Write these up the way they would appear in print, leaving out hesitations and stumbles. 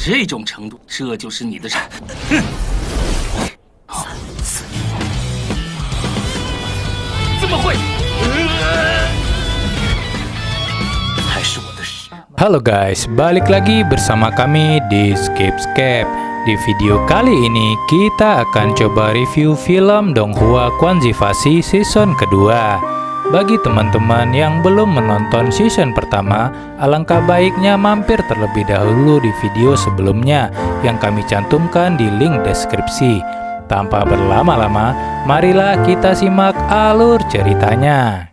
这种程度，这就是你的产。怎么会？还是我的事。 Halo guys, balik lagi bersama kami di Skipscape. Di video kali ini kita akan coba review film Donghua Quanzifasi season kedua. Bagi teman-teman yang belum menonton season pertama, alangkah baiknya mampir terlebih dahulu di video sebelumnya yang kami cantumkan di link deskripsi. Tanpa berlama-lama, marilah kita simak alur ceritanya.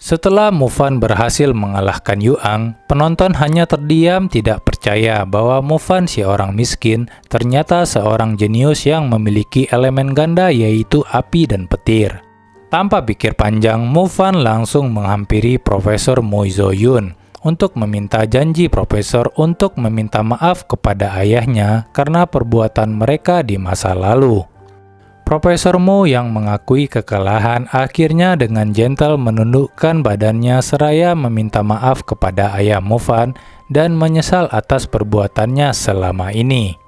Setelah Mufan berhasil mengalahkan Yuang, penonton hanya terdiam tidak percaya bahwa Mufan si orang miskin ternyata seorang jenius yang memiliki elemen ganda yaitu api dan petir. Tanpa pikir panjang, Mufan langsung menghampiri Profesor Mo Zo-yun untuk meminta janji Profesor untuk meminta maaf kepada ayahnya karena perbuatan mereka di masa lalu. Profesor Mo yang mengakui kekalahan akhirnya dengan gentle menundukkan badannya seraya meminta maaf kepada ayah Mufan dan menyesal atas perbuatannya selama ini.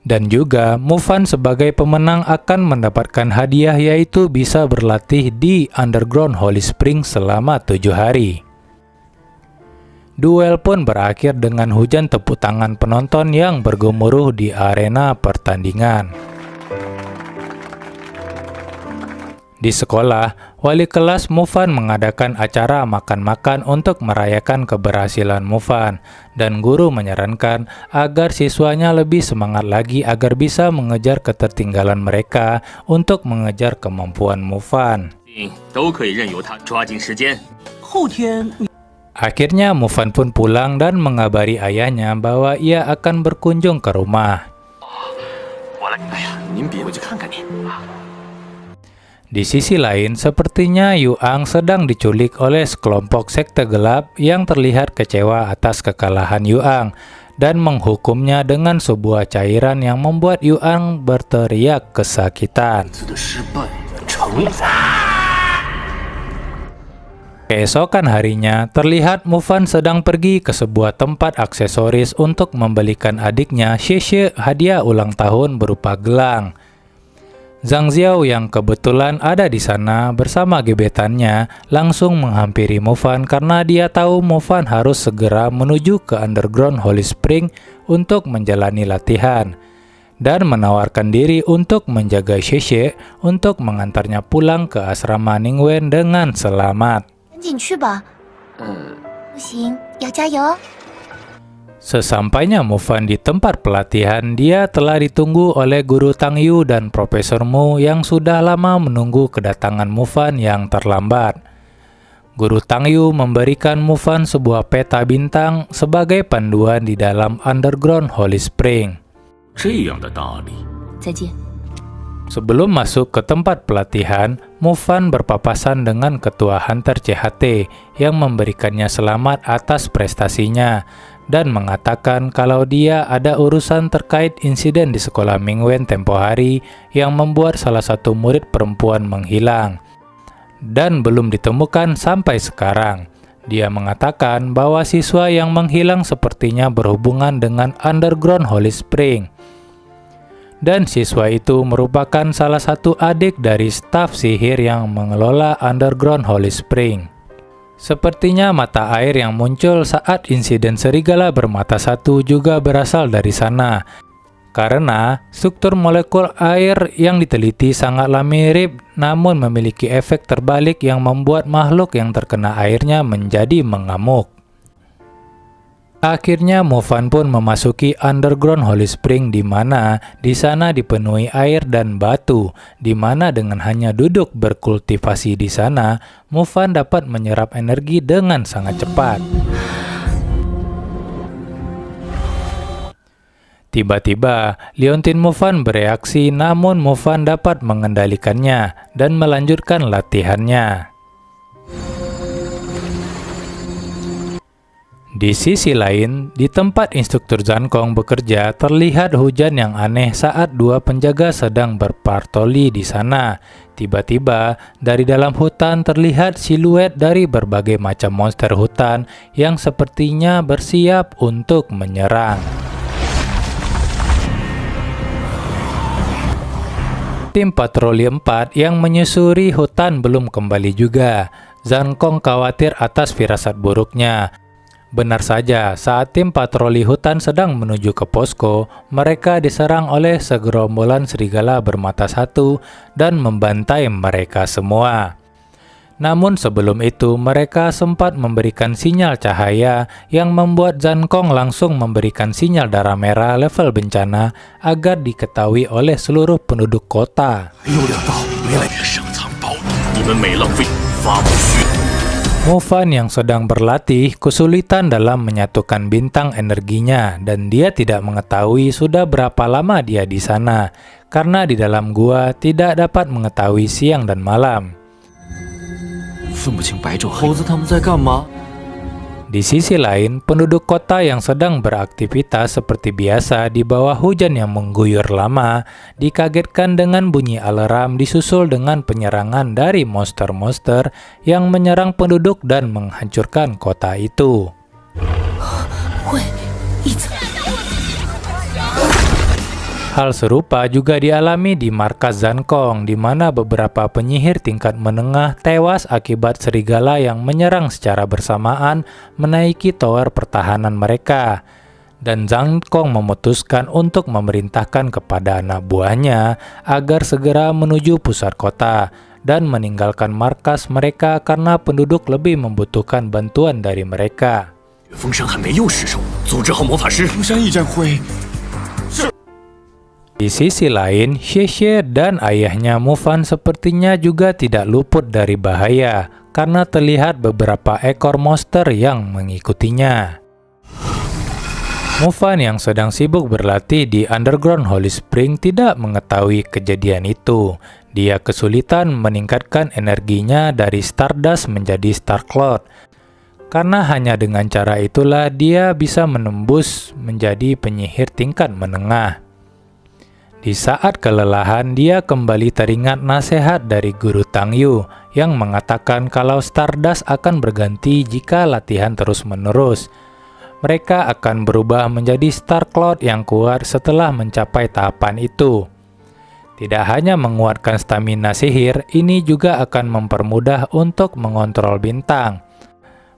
Dan juga Mufan sebagai pemenang akan mendapatkan hadiah yaitu bisa berlatih di Underground Holy Spring selama 7 hari. Duel pun berakhir dengan hujan tepuk tangan penonton yang bergemuruh di arena pertandingan. Di sekolah, wali kelas Mufan mengadakan acara makan-makan untuk merayakan keberhasilan Mufan, dan guru menyarankan agar siswanya lebih semangat lagi agar bisa mengejar ketertinggalan mereka untuk mengejar kemampuan Mufan. Akhirnya Mufan pun pulang dan mengabari ayahnya bahwa ia akan berkunjung ke rumah. Di sisi lain, sepertinya Yuang sedang diculik oleh sekelompok sekte gelap yang terlihat kecewa atas kekalahan Yuang dan menghukumnya dengan sebuah cairan yang membuat Yuang berteriak kesakitan. Keesokan harinya, terlihat Mufan sedang pergi ke sebuah tempat aksesoris untuk membelikan adiknya Xie hadiah ulang tahun berupa gelang. Zhang Xiao yang kebetulan ada di sana bersama gebetannya langsung menghampiri Mufan karena dia tahu Mufan harus segera menuju ke Underground Holy Spring untuk menjalani latihan dan menawarkan diri untuk menjaga Xie untuk mengantarnya pulang ke asrama Ningwen dengan selamat. Sesampainya Mufan di tempat pelatihan, dia telah ditunggu oleh Guru Tang Yu dan Profesor Mo yang sudah lama menunggu kedatangan Mufan yang terlambat. Guru Tang Yu memberikan Mufan sebuah peta bintang sebagai panduan di dalam Underground Holy Spring. Sebelum masuk ke tempat pelatihan, Mufan berpapasan dengan Ketua Hunter CHT yang memberikannya selamat atas prestasinya dan mengatakan kalau dia ada urusan terkait insiden di sekolah Mingwen tempo hari yang membuat salah satu murid perempuan menghilang dan belum ditemukan sampai sekarang. Dia mengatakan bahwa siswa yang menghilang sepertinya berhubungan dengan Underground Holy Spring. Dan siswa itu merupakan salah satu adik dari staf sihir yang mengelola Underground Holy Spring. Sepertinya mata air yang muncul saat insiden serigala bermata satu juga berasal dari sana. Karena struktur molekul air yang diteliti sangatlah mirip namun memiliki efek terbalik yang membuat makhluk yang terkena airnya menjadi mengamuk. Akhirnya Mufan pun memasuki Underground Holy Spring di mana di sana dipenuhi air dan batu, di mana dengan hanya duduk berkultivasi di sana, Mufan dapat menyerap energi dengan sangat cepat. Tiba-tiba, Liontin Mufan bereaksi namun Mufan dapat mengendalikannya dan melanjutkan latihannya. Di sisi lain, di tempat instruktur Zankong bekerja, terlihat hujan yang aneh saat dua penjaga sedang berpatroli di sana. Tiba-tiba, dari dalam hutan terlihat siluet dari berbagai macam monster hutan yang sepertinya bersiap untuk menyerang. Tim patroli 4 yang menyusuri hutan belum kembali juga. Zankong khawatir atas firasat buruknya. Benar saja, saat tim patroli hutan sedang menuju ke posko, mereka diserang oleh segerombolan serigala bermata satu dan membantai mereka semua. Namun sebelum itu, mereka sempat memberikan sinyal cahaya yang membuat Zankong langsung memberikan sinyal darah merah level bencana agar diketahui oleh seluruh penduduk kota. Mufan yang sedang berlatih kesulitan dalam menyatukan bintang energinya dan dia tidak mengetahui sudah berapa lama dia di sana karena di dalam gua tidak dapat mengetahui siang dan malam. Di sisi lain, penduduk kota yang sedang beraktivitas seperti biasa di bawah hujan yang mengguyur lama dikagetkan dengan bunyi alarm disusul dengan penyerangan dari monster-monster yang menyerang penduduk dan menghancurkan kota itu. Hal serupa juga dialami di markas Zankong, di mana beberapa penyihir tingkat menengah tewas akibat serigala yang menyerang secara bersamaan menaiki tower pertahanan mereka. Dan Zankong memutuskan untuk memerintahkan kepada anak buahnya agar segera menuju pusat kota dan meninggalkan markas mereka karena penduduk lebih membutuhkan bantuan dari mereka. Di sisi lain, Xie dan ayahnya Mufan sepertinya juga tidak luput dari bahaya karena terlihat beberapa ekor monster yang mengikutinya. Mufan yang sedang sibuk berlatih di Underground Holy Spring tidak mengetahui kejadian itu. Dia kesulitan meningkatkan energinya dari Stardust menjadi Star Cloud. Karena hanya dengan cara itulah dia bisa menembus menjadi penyihir tingkat menengah. Di saat kelelahan, dia kembali teringat nasihat dari Guru Tang Yu yang mengatakan kalau Stardust akan berganti jika latihan terus-menerus. Mereka akan berubah menjadi Star Cloud yang kuat setelah mencapai tahapan itu. Tidak hanya menguatkan stamina sihir, ini juga akan mempermudah untuk mengontrol bintang.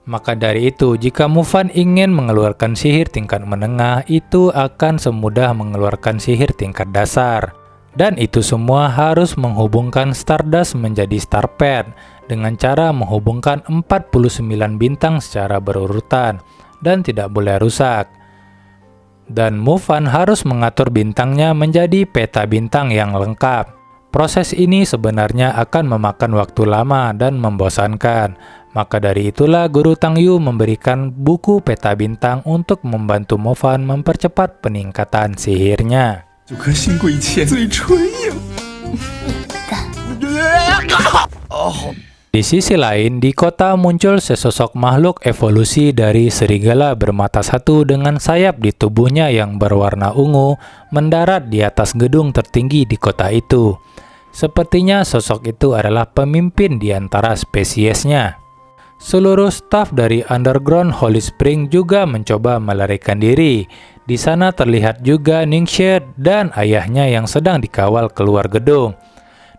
Maka dari itu, jika Mufan ingin mengeluarkan sihir tingkat menengah, itu akan semudah mengeluarkan sihir tingkat dasar. Dan itu semua harus menghubungkan Stardust menjadi Star Pad dengan cara menghubungkan 49 bintang secara berurutan dan tidak boleh rusak. Dan Mufan harus mengatur bintangnya menjadi peta bintang yang lengkap. Proses ini sebenarnya akan memakan waktu lama dan membosankan. Maka dari itulah Guru Tang Yu memberikan buku peta bintang untuk membantu Mufan mempercepat peningkatan sihirnya. Di sisi lain, di kota muncul sesosok makhluk evolusi dari serigala bermata satu dengan sayap di tubuhnya yang berwarna ungu mendarat di atas gedung tertinggi di kota itu. Sepertinya sosok itu adalah pemimpin di antara spesiesnya. Seluruh staf dari Underground Holy Spring juga mencoba melarikan diri. Di sana terlihat juga Ningxie dan ayahnya yang sedang dikawal keluar gedung.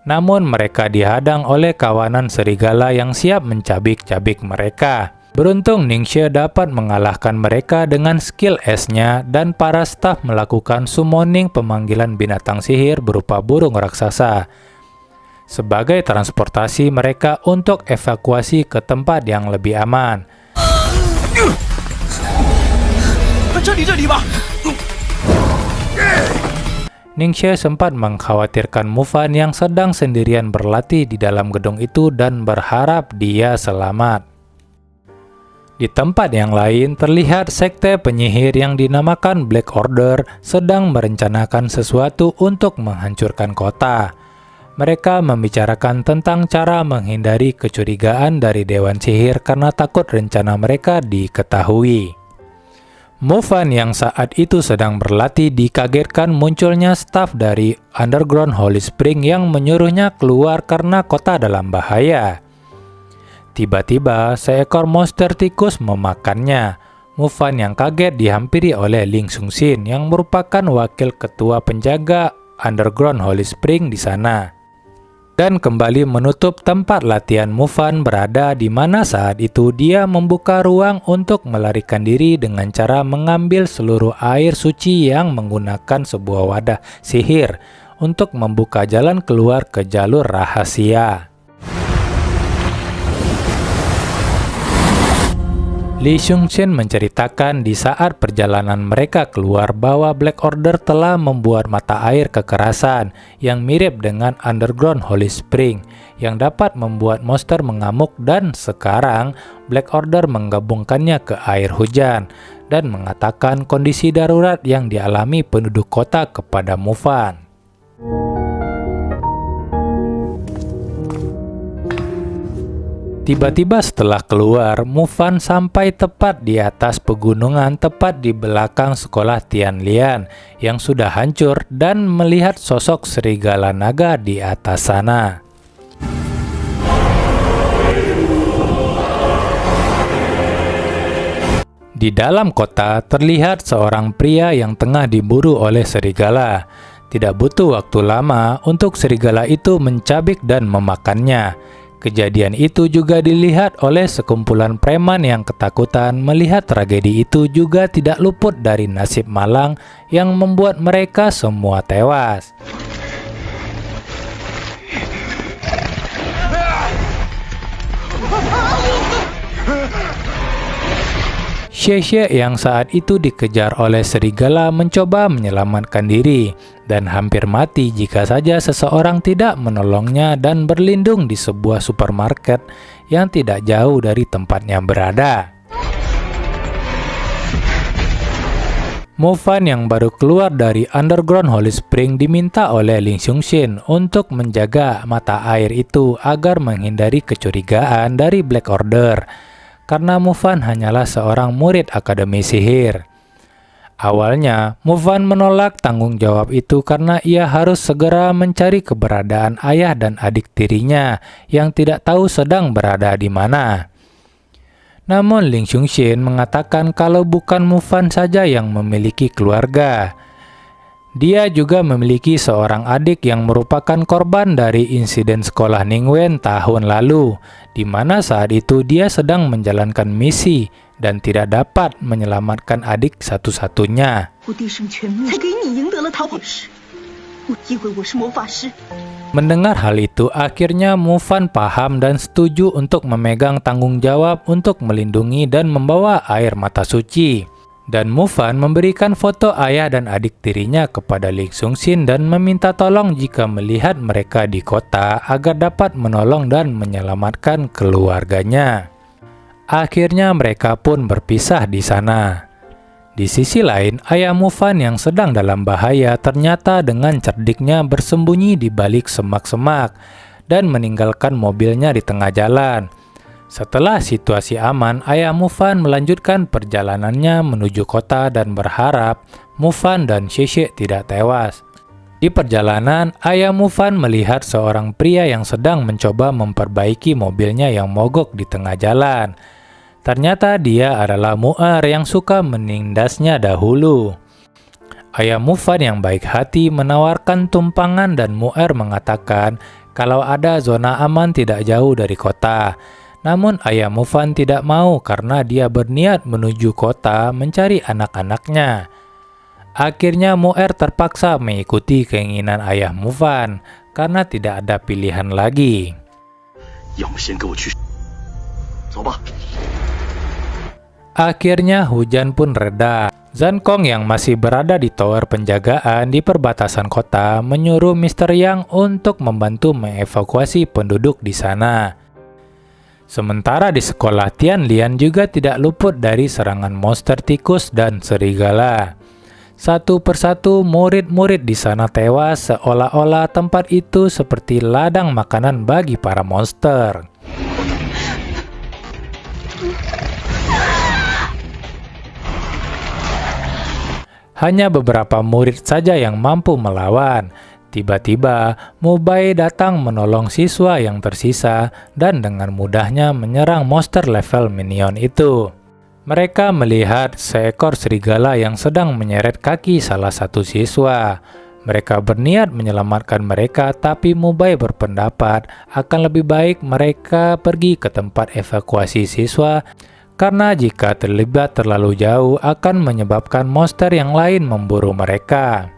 Namun mereka dihadang oleh kawanan serigala yang siap mencabik-cabik mereka. Beruntung Ningxie dapat mengalahkan mereka dengan skill S-nya dan para staf melakukan summoning pemanggilan binatang sihir berupa burung raksasa sebagai transportasi mereka untuk evakuasi ke tempat yang lebih aman. Ningxie sempat mengkhawatirkan Mufan yang sedang sendirian berlatih di dalam gedung itu dan berharap dia selamat. Di tempat yang lain terlihat sekte penyihir yang dinamakan Black Order sedang merencanakan sesuatu untuk menghancurkan kota. Mereka membicarakan tentang cara menghindari kecurigaan dari Dewan Sihir karena takut rencana mereka diketahui. Mufan yang saat itu sedang berlatih dikagetkan munculnya staf dari Underground Holy Spring yang menyuruhnya keluar karena kota dalam bahaya. Tiba-tiba seekor monster tikus memakannya. Mufan yang kaget dihampiri oleh Ling Xunxin yang merupakan wakil ketua penjaga Underground Holy Spring di sana. Dan kembali menutup tempat latihan Mufan berada, di mana saat itu dia membuka ruang untuk melarikan diri dengan cara mengambil seluruh air suci yang menggunakan sebuah wadah sihir untuk membuka jalan keluar ke jalur rahasia. Li Xunxin menceritakan di saat perjalanan mereka keluar bahwa Black Order telah membuat mata air kekerasan yang mirip dengan Underground Holy Spring yang dapat membuat monster mengamuk, dan sekarang Black Order menggabungkannya ke air hujan dan mengatakan kondisi darurat yang dialami penduduk kota kepada Mufan. Tiba-tiba setelah keluar, Mufan sampai tepat di atas pegunungan tepat di belakang sekolah Tianlian yang sudah hancur dan melihat sosok serigala naga di atas sana. Di dalam kota terlihat seorang pria yang tengah diburu oleh serigala. Tidak butuh waktu lama untuk serigala itu mencabik dan memakannya. Kejadian itu juga dilihat oleh sekumpulan preman yang ketakutan melihat tragedi itu juga tidak luput dari nasib malang yang membuat mereka semua tewas. Xie yang saat itu dikejar oleh serigala mencoba menyelamatkan diri dan hampir mati jika saja seseorang tidak menolongnya dan berlindung di sebuah supermarket yang tidak jauh dari tempatnya berada. Mufan yang baru keluar dari Underground Holy Spring diminta oleh Ling Xunxin untuk menjaga mata air itu agar menghindari kecurigaan dari Black Order. Karena Mufan hanyalah seorang murid akademi sihir. Awalnya, Mufan menolak tanggung jawab itu karena ia harus segera mencari keberadaan ayah dan adik tirinya yang tidak tahu sedang berada di mana. Namun Ling Xunxin mengatakan kalau bukan Mufan saja yang memiliki keluarga. Dia juga memiliki seorang adik yang merupakan korban dari insiden sekolah Ningwen tahun lalu, di mana saat itu dia sedang menjalankan misi dan tidak dapat menyelamatkan adik satu-satunya. Mendengar hal itu, akhirnya Mufan paham dan setuju untuk memegang tanggung jawab untuk melindungi dan membawa air mata suci. Dan Mufan memberikan foto ayah dan adik tirinya kepada Ling Xunxin dan meminta tolong jika melihat mereka di kota agar dapat menolong dan menyelamatkan keluarganya. Akhirnya mereka pun berpisah di sana. Di sisi lain, ayah Mufan yang sedang dalam bahaya ternyata dengan cerdiknya bersembunyi di balik semak-semak dan meninggalkan mobilnya di tengah jalan. Setelah situasi aman, ayah Mufan melanjutkan perjalanannya menuju kota dan berharap Mufan dan Xie tidak tewas. Di perjalanan, ayah Mufan melihat seorang pria yang sedang mencoba memperbaiki mobilnya yang mogok di tengah jalan. Ternyata dia adalah Mu'er yang suka menindasnya dahulu. Ayah Mufan yang baik hati menawarkan tumpangan dan Mu'er mengatakan kalau ada zona aman tidak jauh dari kota. Namun ayah Mufan tidak mau karena dia berniat menuju kota mencari anak-anaknya. Akhirnya Mu'er terpaksa mengikuti keinginan ayah Mufan karena tidak ada pilihan lagi. Akhirnya hujan pun reda. Zankong yang masih berada di tower penjagaan di perbatasan kota menyuruh Mr. Yang untuk membantu mengevakuasi penduduk di sana. Sementara di sekolah Tianlian juga tidak luput dari serangan monster tikus dan serigala. Satu persatu murid-murid di sana tewas seolah-olah tempat itu seperti ladang makanan bagi para monster. Hanya beberapa murid saja yang mampu melawan. Tiba-tiba, Mubai datang menolong siswa yang tersisa dan dengan mudahnya menyerang monster level minion itu. Mereka melihat seekor serigala yang sedang menyeret kaki salah satu siswa. Mereka berniat menyelamatkan mereka, tapi Mubai berpendapat akan lebih baik mereka pergi ke tempat evakuasi siswa karena jika terlibat terlalu jauh akan menyebabkan monster yang lain memburu mereka.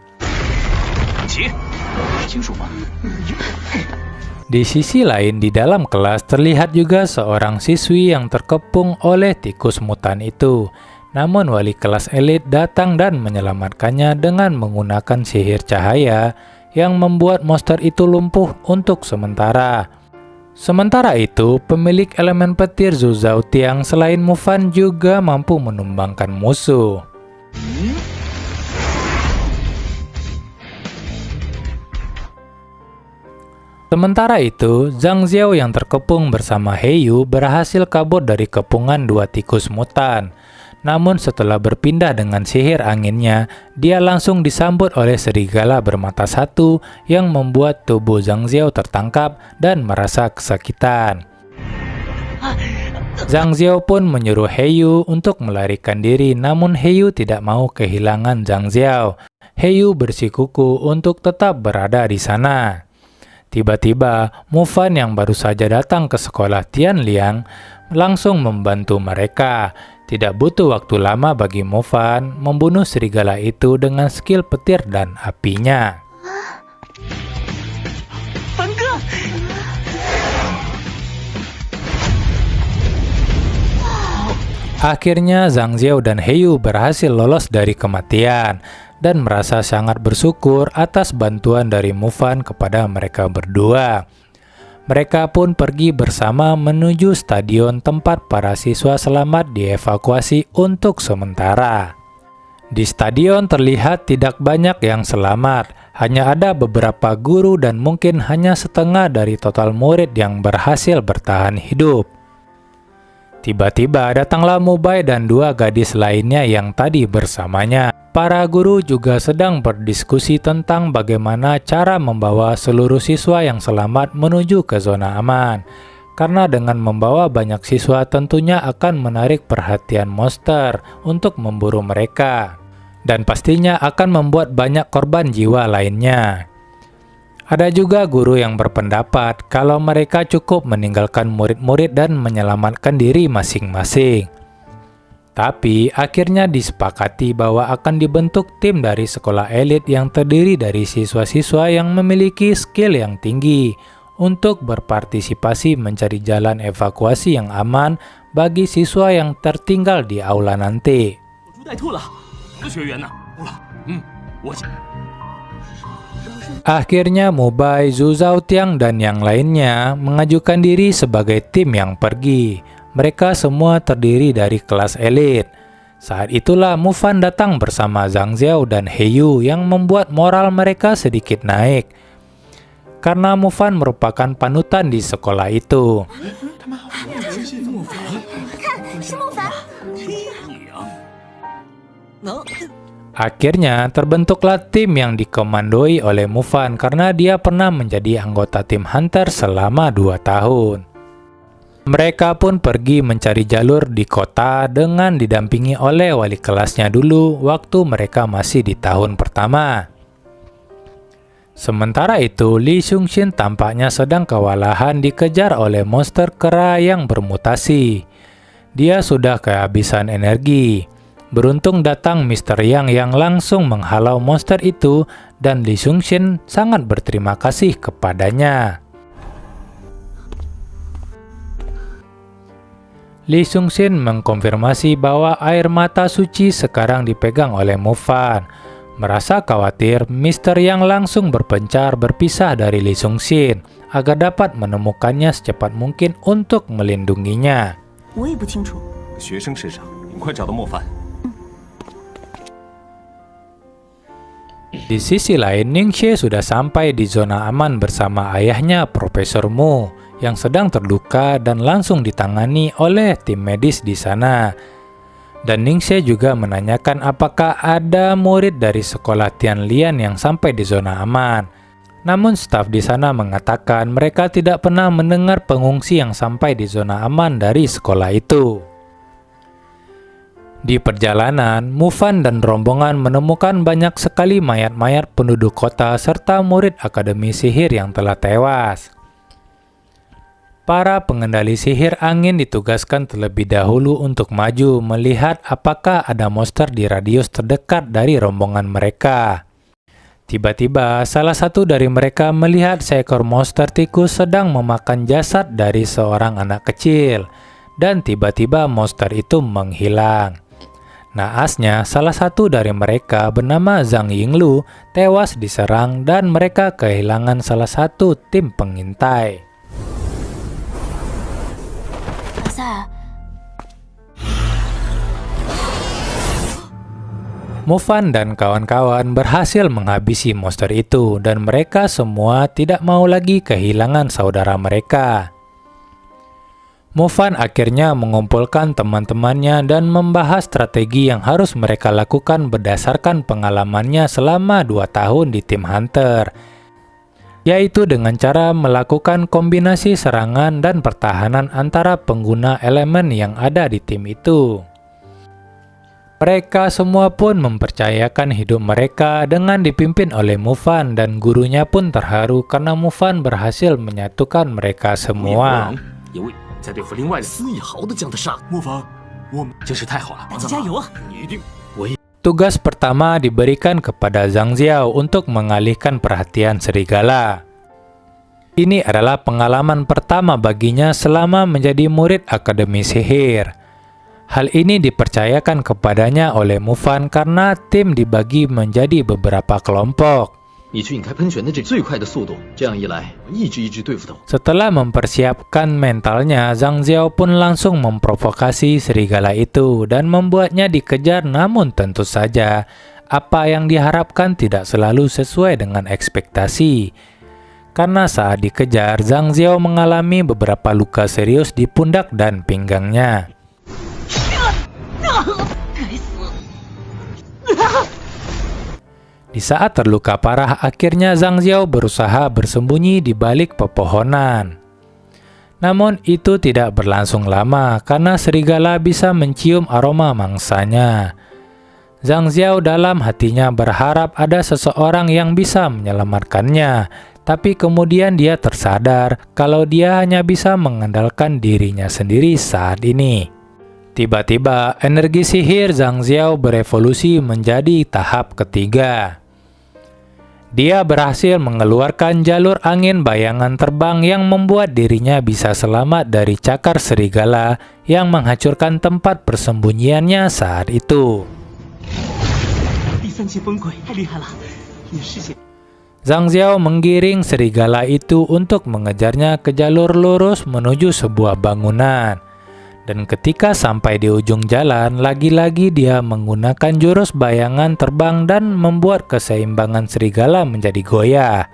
Di sisi lain, di dalam kelas terlihat juga seorang siswi yang terkepung oleh tikus mutan itu. Namun wali kelas elit datang dan menyelamatkannya dengan menggunakan sihir cahaya yang membuat monster itu lumpuh untuk sementara. Sementara itu, pemilik elemen petir Zhu Zhaotiang selain Mufan juga mampu menumbangkan musuh. Sementara itu, Zhang Xiao yang terkepung bersama Heyu berhasil kabur dari kepungan dua tikus mutan. Namun setelah berpindah dengan sihir anginnya, dia langsung disambut oleh serigala bermata satu yang membuat tubuh Zhang Xiao tertangkap dan merasa kesakitan. Zhang Xiao pun menyuruh Heyu untuk melarikan diri, namun Heyu tidak mau kehilangan Zhang Xiao. Heyu bersikukuh untuk tetap berada di sana. Tiba-tiba, Mufan yang baru saja datang ke sekolah Tianliang langsung membantu mereka. Tidak butuh waktu lama bagi Mufan membunuh serigala itu dengan skill petir dan apinya. Akhirnya Zhang Xiao dan Heyu berhasil lolos dari kematian dan merasa sangat bersyukur atas bantuan dari Mufan kepada mereka berdua. Mereka pun pergi bersama menuju stadion tempat para siswa selamat dievakuasi untuk sementara. Di stadion terlihat tidak banyak yang selamat, hanya ada beberapa guru dan mungkin hanya setengah dari total murid yang berhasil bertahan hidup. Tiba-tiba datanglah Mubai dan dua gadis lainnya yang tadi bersamanya. Para guru juga sedang berdiskusi tentang bagaimana cara membawa seluruh siswa yang selamat menuju ke zona aman. Karena dengan membawa banyak siswa tentunya akan menarik perhatian monster untuk memburu mereka. Dan pastinya akan membuat banyak korban jiwa lainnya. Ada juga guru yang berpendapat kalau mereka cukup meninggalkan murid-murid dan menyelamatkan diri masing-masing. Tapi akhirnya disepakati bahwa akan dibentuk tim dari sekolah elit yang terdiri dari siswa-siswa yang memiliki skill yang tinggi untuk berpartisipasi mencari jalan evakuasi yang aman bagi siswa yang tertinggal di aula nanti. Akhirnya Mubai, Zhu Zhaotiang, dan yang lainnya mengajukan diri sebagai tim yang pergi. Mereka semua terdiri dari kelas elit. Saat itulah Mufan datang bersama Zhang Xiao dan Heyu yang membuat moral mereka sedikit naik. Karena Mufan merupakan panutan di sekolah itu. Akhirnya terbentuklah tim yang dikomandoi oleh Mufan karena dia pernah menjadi anggota tim Hunter selama 2 tahun. Mereka pun pergi mencari jalur di kota dengan didampingi oleh wali kelasnya dulu waktu mereka masih di tahun pertama. Sementara itu, Li Xungxin tampaknya sedang kewalahan dikejar oleh monster kera yang bermutasi. Dia sudah kehabisan energi. Beruntung datang Mr. Yang yang langsung menghalau monster itu dan Li Xungxin sangat berterima kasih kepadanya. Li Xungxin mengkonfirmasi bahwa air mata suci sekarang dipegang oleh Mufan. Merasa khawatir, Mr. Yang langsung berpencar berpisah dari Li Xungxin agar dapat menemukannya secepat mungkin untuk melindunginya. Di sisi lain, Ningxie sudah sampai di zona aman bersama ayahnya Profesor Mu yang sedang terluka dan langsung ditangani oleh tim medis di sana. Dan Ningxie juga menanyakan apakah ada murid dari sekolah Tianlian yang sampai di zona aman. Namun staf di sana mengatakan mereka tidak pernah mendengar pengungsi yang sampai di zona aman dari sekolah itu. Di perjalanan, Mufan dan rombongan menemukan banyak sekali mayat-mayat penduduk kota serta murid Akademi Sihir yang telah tewas. Para pengendali sihir angin ditugaskan terlebih dahulu untuk maju melihat apakah ada monster di radius terdekat dari rombongan mereka. Tiba-tiba, salah satu dari mereka melihat seekor monster tikus sedang memakan jasad dari seorang anak kecil, dan tiba-tiba monster itu menghilang. Naasnya, salah satu dari mereka bernama Zhang Yinglu tewas diserang dan mereka kehilangan salah satu tim pengintai. Mufan dan kawan-kawan berhasil menghabisi monster itu dan mereka semua tidak mau lagi kehilangan saudara mereka. Mufan akhirnya mengumpulkan teman-temannya dan membahas strategi yang harus mereka lakukan berdasarkan pengalamannya selama 2 tahun di tim Hunter, yaitu dengan cara melakukan kombinasi serangan dan pertahanan antara pengguna elemen yang ada di tim itu. Mereka semua pun mempercayakan hidup mereka dengan dipimpin oleh Mufan dan gurunya pun terharu karena Mufan berhasil menyatukan mereka semua. 在对付另外的丝一毫的将他杀。莫凡，我们真是太好了！大家加油啊！你一定，我也。 Tugas pertama diberikan kepada Zhang Xiao untuk mengalihkan perhatian serigala. Ini adalah pengalaman pertama baginya selama menjadi murid Akademi Sihir. Hal ini dipercayakan kepadanya oleh Mufan karena tim dibagi menjadi beberapa kelompok. 你去引开喷泉的这最快的速度，这样一来，一只一只对付他。 Setelah mempersiapkan mentalnya, Zhang Xiao pun langsung memprovokasi serigala itu dan membuatnya dikejar, namun tentu saja apa yang diharapkan tidak selalu sesuai dengan ekspektasi. Karena saat dikejar, Zhang Xiao mengalami beberapa luka serius di pundak dan pinggangnya. Di saat terluka parah, akhirnya Zhang Xiao berusaha bersembunyi di balik pepohonan. Namun itu tidak berlangsung lama karena serigala bisa mencium aroma mangsanya. Zhang Xiao dalam hatinya berharap ada seseorang yang bisa menyelamatkannya, tapi kemudian dia tersadar kalau dia hanya bisa mengandalkan dirinya sendiri saat ini. Tiba-tiba, energi sihir Zhang Xiao berevolusi menjadi tahap ketiga. Dia berhasil mengeluarkan jalur angin bayangan terbang yang membuat dirinya bisa selamat dari cakar serigala yang menghancurkan tempat persembunyiannya saat itu. Zhang Xiao menggiring serigala itu untuk mengejarnya ke jalur lurus menuju sebuah bangunan. Dan ketika sampai di ujung jalan, lagi-lagi dia menggunakan jurus bayangan terbang dan membuat keseimbangan serigala menjadi goyah.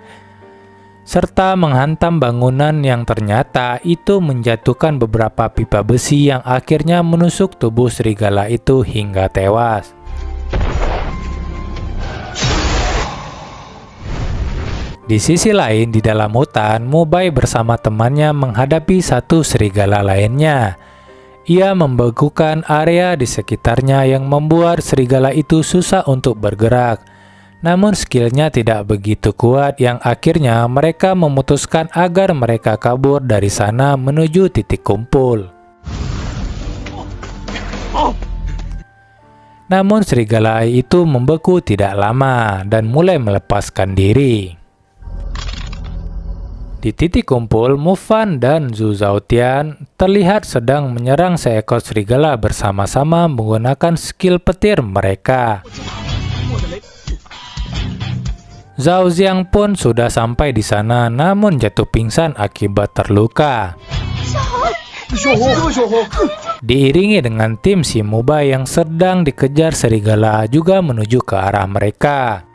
Serta menghantam bangunan yang ternyata itu menjatuhkan beberapa pipa besi yang akhirnya menusuk tubuh serigala itu hingga tewas. Di sisi lain, di dalam hutan, Mubai bersama temannya menghadapi satu serigala lainnya. Ia membekukan area di sekitarnya yang membuat serigala itu susah untuk bergerak. Namun skillnya tidak begitu kuat yang akhirnya mereka memutuskan agar mereka kabur dari sana menuju titik kumpul. Namun serigala itu membeku tidak lama dan mulai melepaskan diri. Di titik kumpul, Mufan dan Zhu Zhaotian terlihat sedang menyerang seekor serigala bersama-sama menggunakan skill petir mereka. Zhao Xiang pun sudah sampai di sana namun jatuh pingsan akibat terluka. Diiringi dengan tim si Mubai yang sedang dikejar serigala juga menuju ke arah mereka.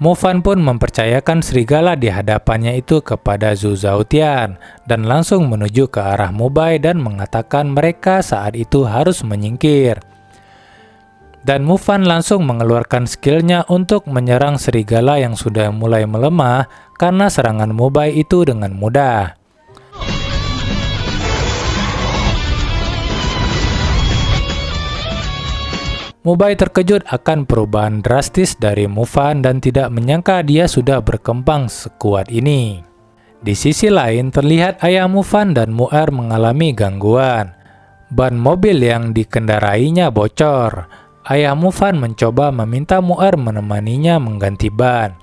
Mufan pun mempercayakan serigala di hadapannya itu kepada Zhu Zhaotian dan langsung menuju ke arah Mubai dan mengatakan mereka saat itu harus menyingkir. Dan Mufan langsung mengeluarkan skillnya untuk menyerang serigala yang sudah mulai melemah karena serangan Mubai itu dengan mudah. Mubai terkejut akan perubahan drastis dari Mufan dan tidak menyangka dia sudah berkembang sekuat ini. Di sisi lain terlihat ayah Mufan dan Mu'er mengalami gangguan. Ban mobil yang dikendarainya bocor. Ayah Mufan mencoba meminta Mu'er menemaninya mengganti ban.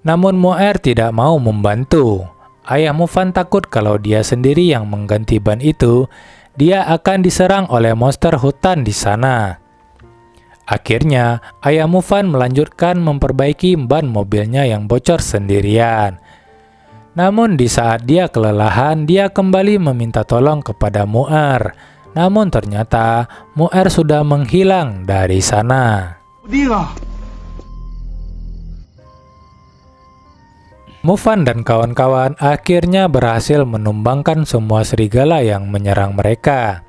Namun Mu'er tidak mau membantu. Ayah Mufan takut kalau dia sendiri yang mengganti ban itu, dia akan diserang oleh monster hutan di sana. Akhirnya, ayah Mufan melanjutkan memperbaiki ban mobilnya yang bocor sendirian. Namun di saat dia kelelahan, dia kembali meminta tolong kepada Mu'er. Namun ternyata Mu'er sudah menghilang dari sana. Mufan dan kawan-kawan akhirnya berhasil menumbangkan semua serigala yang menyerang mereka.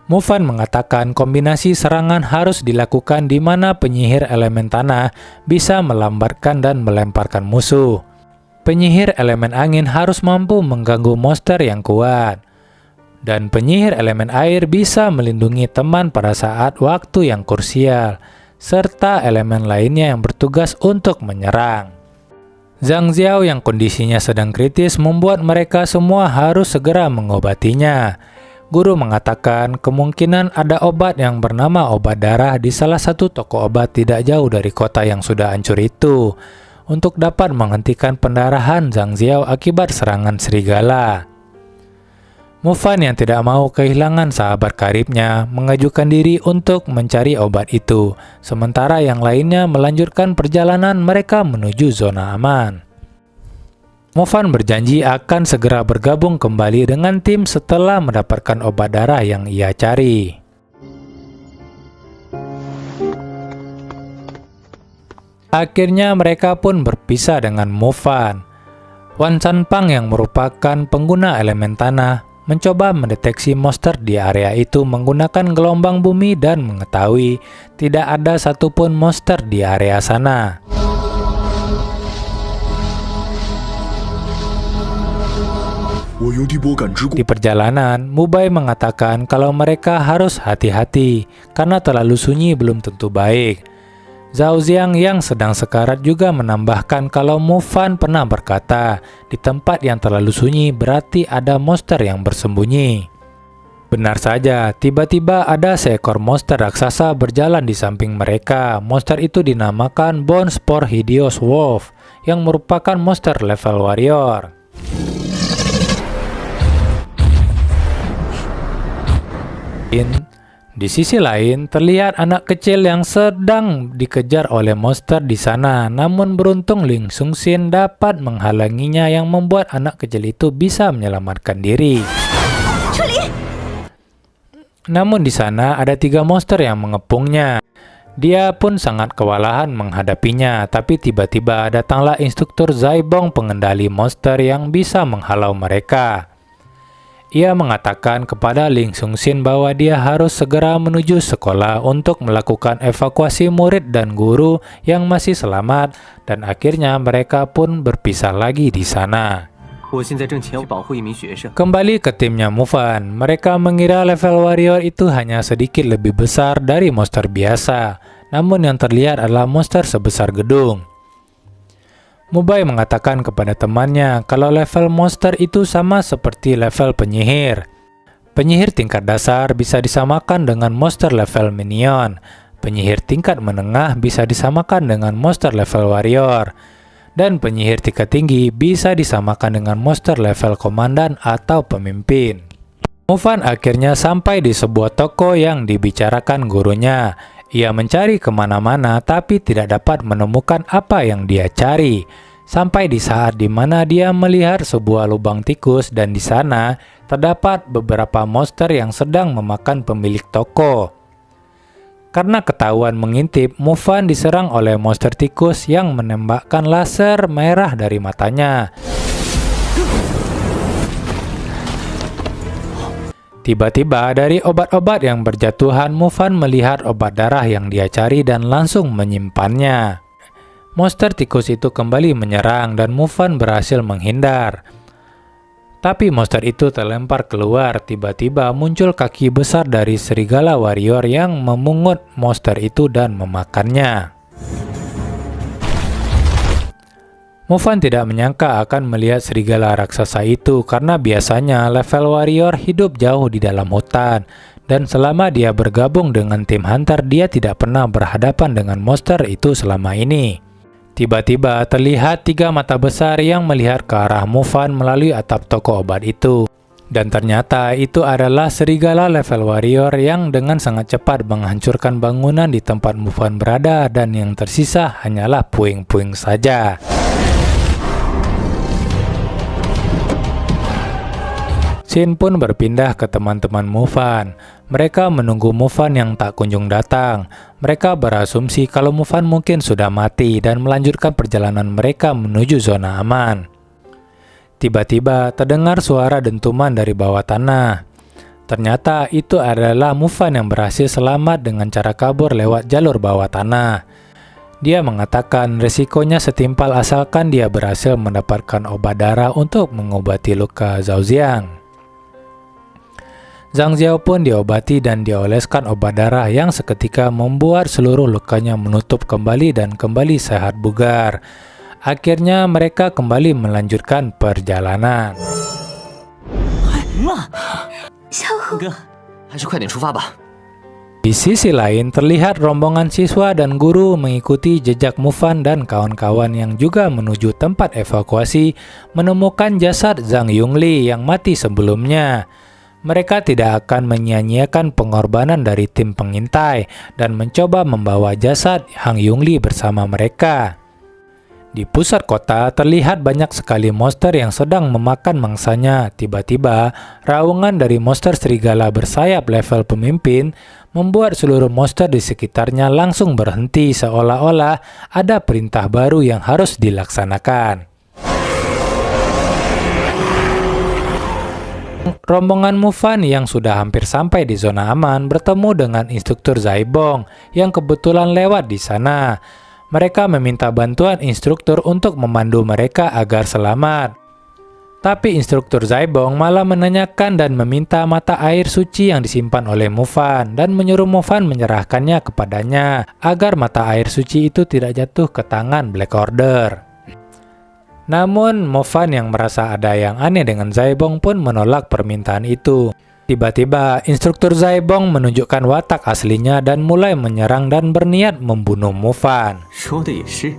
Mufan mengatakan kombinasi serangan harus dilakukan di mana penyihir elemen tanah bisa melambatkan dan melemparkan musuh. Penyihir elemen angin harus mampu mengganggu monster yang kuat. Dan penyihir elemen air bisa melindungi teman pada saat waktu yang krusial, serta elemen lainnya yang bertugas untuk menyerang. Zhang Xiao yang kondisinya sedang kritis membuat mereka semua harus segera mengobatinya. Guru mengatakan kemungkinan ada obat yang bernama obat darah di salah satu toko obat tidak jauh dari kota yang sudah hancur itu, untuk dapat menghentikan pendarahan Zhang Xiao akibat serangan serigala. Mufan yang tidak mau kehilangan sahabat karibnya mengajukan diri untuk mencari obat itu, sementara yang lainnya melanjutkan perjalanan mereka menuju zona aman. Mufan berjanji akan segera bergabung kembali dengan tim setelah mendapatkan obat darah yang ia cari. Akhirnya mereka pun berpisah dengan Mufan. Wan Sanpang yang merupakan pengguna elemen tanah mencoba mendeteksi monster di area itu menggunakan gelombang bumi dan mengetahui tidak ada satupun monster di area sana. Di perjalanan, Mubai mengatakan kalau mereka harus hati-hati karena terlalu sunyi belum tentu baik. Zhao Xiang yang sedang sekarat juga menambahkan kalau Mufan pernah berkata, di tempat yang terlalu sunyi berarti ada monster yang bersembunyi. Benar saja, tiba-tiba ada seekor monster raksasa berjalan di samping mereka. Monster itu dinamakan Bone Spore Hideous Wolf, yang merupakan monster level warrior. Di sisi lain, terlihat anak kecil yang sedang dikejar oleh monster di sana. Namun beruntung Ling Xungxin dapat menghalanginya yang membuat anak kecil itu bisa menyelamatkan diri. Namun di sana ada 3 monster yang mengepungnya. Dia pun sangat kewalahan menghadapinya, tapi tiba-tiba datanglah instruktur Zaibong pengendali monster yang bisa menghalau mereka. Ia mengatakan kepada Ling Xungxin bahwa dia harus segera menuju sekolah untuk melakukan evakuasi murid dan guru yang masih selamat, dan akhirnya mereka pun berpisah lagi di sana. Kembali ke timnya Mufan, mereka mengira level warrior itu hanya sedikit lebih besar dari monster biasa, namun yang terlihat adalah monster sebesar gedung. Mubai mengatakan kepada temannya kalau level monster itu sama seperti level penyihir. Penyihir tingkat dasar bisa disamakan dengan monster level minion. Penyihir tingkat menengah bisa disamakan dengan monster level warrior. Dan penyihir tingkat tinggi bisa disamakan dengan monster level komandan atau pemimpin. Mufan akhirnya sampai di sebuah toko yang dibicarakan gurunya. Ia mencari kemana-mana tapi tidak dapat menemukan apa yang dia cari. Sampai di saat di mana dia melihat sebuah lubang tikus dan di sana terdapat beberapa monster yang sedang memakan pemilik toko. Karena ketahuan mengintip, Mufan diserang oleh monster tikus yang menembakkan laser merah dari matanya. Tiba-tiba dari obat-obat yang berjatuhan, Mufan melihat obat darah yang dia cari dan langsung menyimpannya. Monster tikus itu kembali menyerang dan Mufan berhasil menghindar. Tapi monster itu terlempar keluar. Tiba-tiba muncul kaki besar dari serigala warrior yang memungut monster itu dan memakannya. Mufan tidak menyangka akan melihat serigala raksasa itu karena biasanya level warrior hidup jauh di dalam hutan. Dan selama dia bergabung dengan tim hunter, dia tidak pernah berhadapan dengan monster itu selama ini. Tiba-tiba terlihat 3 mata besar yang melihat ke arah Mufan melalui atap toko obat itu. Dan ternyata itu adalah serigala level warrior yang dengan sangat cepat menghancurkan bangunan di tempat Mufan berada, dan yang tersisa hanyalah puing-puing saja. Shin pun berpindah ke teman-teman Mufan. Mereka menunggu Mufan yang tak kunjung datang. Mereka berasumsi kalau Mufan mungkin sudah mati dan melanjutkan perjalanan mereka menuju zona aman. Tiba-tiba terdengar suara dentuman dari bawah tanah. Ternyata itu adalah Mufan yang berhasil selamat dengan cara kabur lewat jalur bawah tanah. Dia mengatakan resikonya setimpal asalkan dia berhasil mendapatkan obat darah untuk mengobati luka Zhao Xiang. Zhang Xiao pun diobati dan dioleskan obat darah yang seketika membuat seluruh lukanya menutup kembali dan kembali sehat bugar. Akhirnya mereka kembali melanjutkan perjalanan. 小虎， 还是快点出发吧。 Di sisi lain terlihat rombongan siswa dan guru mengikuti jejak Mufan dan kawan-kawan yang juga menuju tempat evakuasi menemukan jasad Zhang Yongli yang mati sebelumnya. Mereka tidak akan menyia-nyiakan pengorbanan dari tim pengintai dan mencoba membawa jasad Hang Yongli bersama mereka. Di pusat kota terlihat banyak sekali monster yang sedang memakan mangsanya. Tiba-tiba, raungan dari monster serigala bersayap level pemimpin membuat seluruh monster di sekitarnya langsung berhenti seolah-olah ada perintah baru yang harus dilaksanakan. Rombongan Mufan yang sudah hampir sampai di zona aman bertemu dengan instruktur Zaibong yang kebetulan lewat di sana. Mereka meminta bantuan instruktur untuk memandu mereka agar selamat. Tapi instruktur Zaibong malah menanyakan dan meminta mata air suci yang disimpan oleh Mufan dan menyuruh Mufan menyerahkannya kepadanya agar mata air suci itu tidak jatuh ke tangan Black Order. Namun, Mufan yang merasa ada yang aneh dengan Zaibong pun menolak permintaan itu. Tiba-tiba, instruktur Zaibong menunjukkan watak aslinya dan mulai menyerang dan berniat membunuh Mufan. 说的也是。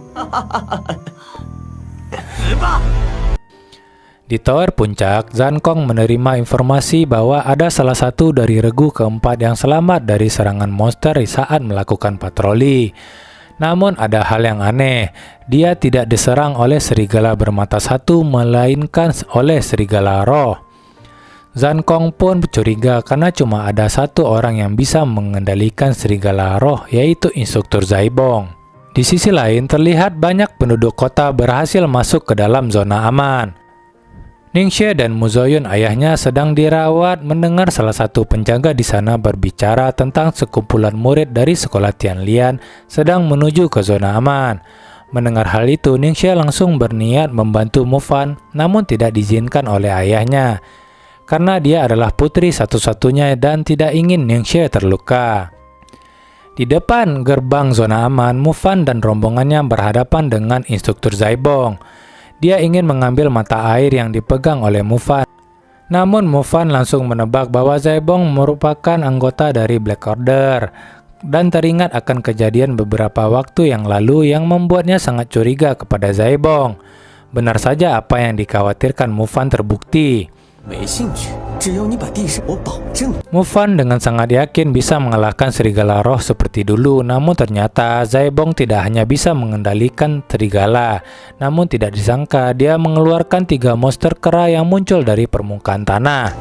Di tower puncak, Zankong menerima informasi bahwa ada salah satu dari regu keempat yang selamat dari serangan monster saat melakukan patroli. Namun ada hal yang aneh, dia tidak diserang oleh serigala bermata satu melainkan oleh serigala roh. Zankong pun curiga karena cuma ada satu orang yang bisa mengendalikan serigala roh, yaitu instruktur Zaibong. Di sisi lain terlihat banyak penduduk kota berhasil masuk ke dalam zona aman. Ningxie dan Muzoyun ayahnya sedang dirawat mendengar salah satu penjaga di sana berbicara tentang sekumpulan murid dari sekolah Tianlian sedang menuju ke zona aman. Mendengar hal itu, Ningxie langsung berniat membantu Mufan, namun tidak diizinkan oleh ayahnya karena dia adalah putri satu-satunya dan tidak ingin Ningxie terluka. Di depan gerbang zona aman, Mufan dan rombongannya berhadapan dengan instruktur Zaibong. Dia ingin mengambil mata air yang dipegang oleh Mufan. Namun Mufan langsung menebak bahwa Zaibong merupakan anggota dari Black Order dan teringat akan kejadian beberapa waktu yang lalu yang membuatnya sangat curiga kepada Zaibong. Benar saja apa yang dikhawatirkan Mufan terbukti. 没兴趣，只要你把地上，我保证。 Mufan dengan sangat yakin bisa mengalahkan serigala roh seperti dulu, namun ternyata Zaibong tidak hanya bisa mengendalikan serigala, namun tidak disangka dia mengeluarkan 3 monster kera yang muncul dari permukaan tanah.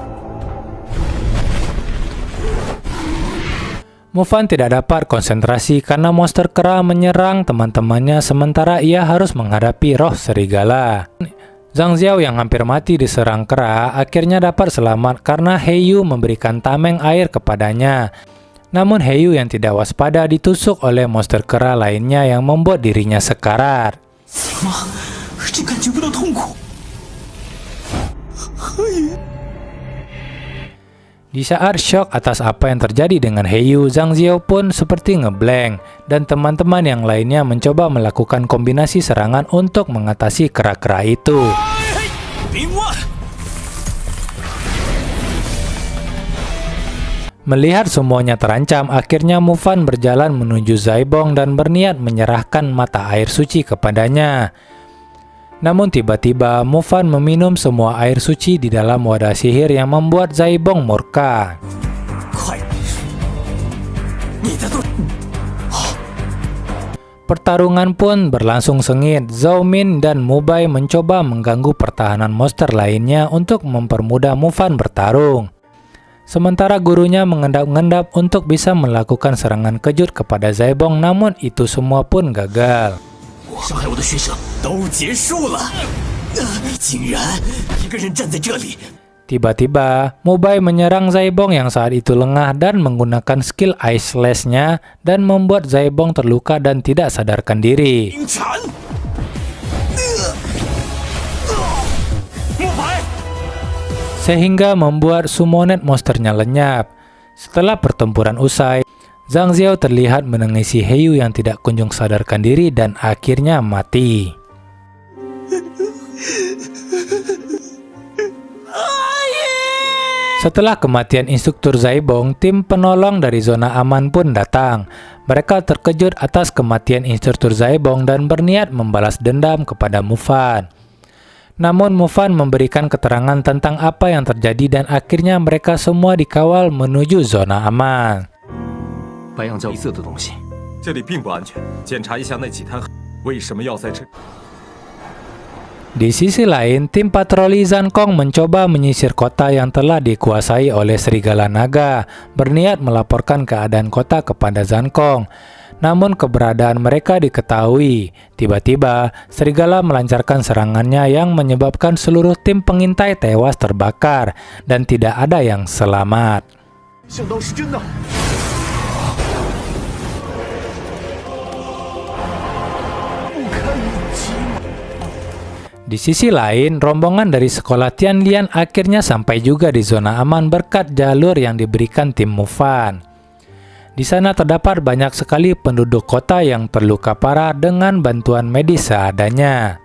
Mufan tidak dapat konsentrasi karena monster kera menyerang teman-temannya sementara ia harus menghadapi roh serigala. Zhang Xiao yang hampir mati diserang kera akhirnya dapat selamat karena He Yu memberikan tameng air kepadanya. Namun He Yu yang tidak waspada ditusuk oleh monster kera lainnya yang membuat dirinya sekarat. Di saat shock atas apa yang terjadi dengan He Yu, Zhang Xiao pun seperti ngeblank dan teman-teman yang lainnya mencoba melakukan kombinasi serangan untuk mengatasi kera-kera itu. Melihat semuanya terancam, akhirnya Mufan berjalan menuju Zaibong dan berniat menyerahkan mata air suci kepadanya. Namun tiba-tiba Mufan meminum semua air suci di dalam wadah sihir yang membuat Zaibong murka. Pertarungan pun berlangsung sengit. Zhao Min dan Mu Bai mencoba mengganggu pertahanan monster lainnya untuk mempermudah Mufan bertarung. Sementara gurunya mengendap-endap untuk bisa melakukan serangan kejut kepada Zaibong, namun itu semua pun gagal. Tiba-tiba, Mu Bai menyerang Zaibong yang saat itu lengah dan menggunakan skill Ice Slash-nya dan membuat Zaibong terluka dan tidak sadarkan diri. Sehingga membuat summonet monsternya lenyap. Setelah pertempuran usai, Zhang Xiao terlihat menangisi He Yu yang tidak kunjung sadarkan diri dan akhirnya mati. Setelah kematian instruktur Zaibong, tim penolong dari zona aman pun datang. Mereka terkejut atas kematian instruktur Zaibong dan berniat membalas dendam kepada Mufan. Namun Mufan memberikan keterangan tentang apa yang terjadi dan akhirnya mereka semua dikawal menuju zona aman. 白羊角色的东西，这里并不安全，检查一下那几滩，为什么要在这？ Di sisi lain, tim patroli Zankong mencoba menyisir kota yang telah dikuasai oleh Serigala Naga, berniat melaporkan keadaan kota kepada Zankong. Namun keberadaan mereka diketahui. Tiba-tiba, Serigala melancarkan serangannya yang menyebabkan seluruh tim pengintai tewas terbakar dan tidak ada yang selamat. Di sisi lain, rombongan dari sekolah Tianlian akhirnya sampai juga di zona aman berkat jalur yang diberikan tim Mufan. Di sana terdapat banyak sekali penduduk kota yang terluka parah dengan bantuan medis seadanya.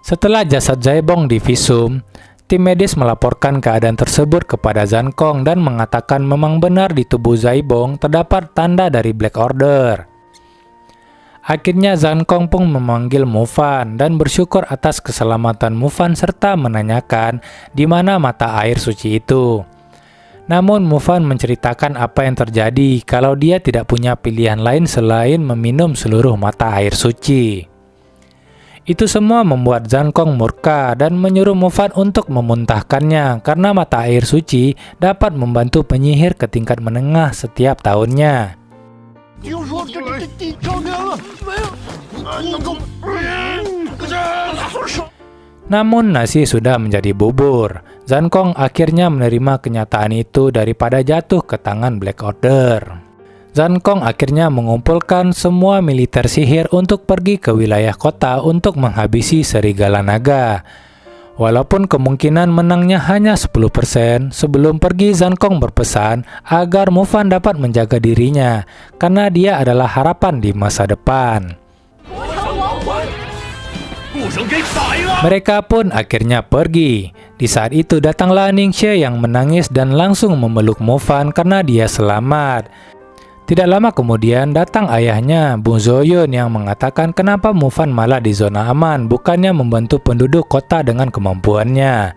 Setelah jasad Zaibong divisum, tim medis melaporkan keadaan tersebut kepada Zankong dan mengatakan memang benar di tubuh Zaibong terdapat tanda dari Black Order. Akhirnya Zankong pun memanggil Mufan dan bersyukur atas keselamatan Mufan serta menanyakan di mana mata air suci itu. Namun Mufan menceritakan apa yang terjadi kalau dia tidak punya pilihan lain selain meminum seluruh mata air suci. Itu semua membuat Zankong murka dan menyuruh Mufan untuk memuntahkannya karena mata air suci dapat membantu penyihir ke tingkat menengah setiap tahunnya. Namun nasi sudah menjadi bubur. Zankong akhirnya menerima kenyataan itu daripada jatuh ke tangan Black Order. Zankong akhirnya mengumpulkan semua militer sihir untuk pergi ke wilayah kota untuk menghabisi Serigala Naga. Walaupun kemungkinan menangnya hanya 10%, sebelum pergi Zankong berpesan agar Mufan dapat menjaga dirinya, karena dia adalah harapan di masa depan. Mereka pun akhirnya pergi. Di saat itu datanglah Ningxie yang menangis dan langsung memeluk Mufan karena dia selamat. Tidak lama kemudian datang ayahnya, Bung Zoyun, yang mengatakan kenapa Mufan malah di zona aman, bukannya membantu penduduk kota dengan kemampuannya.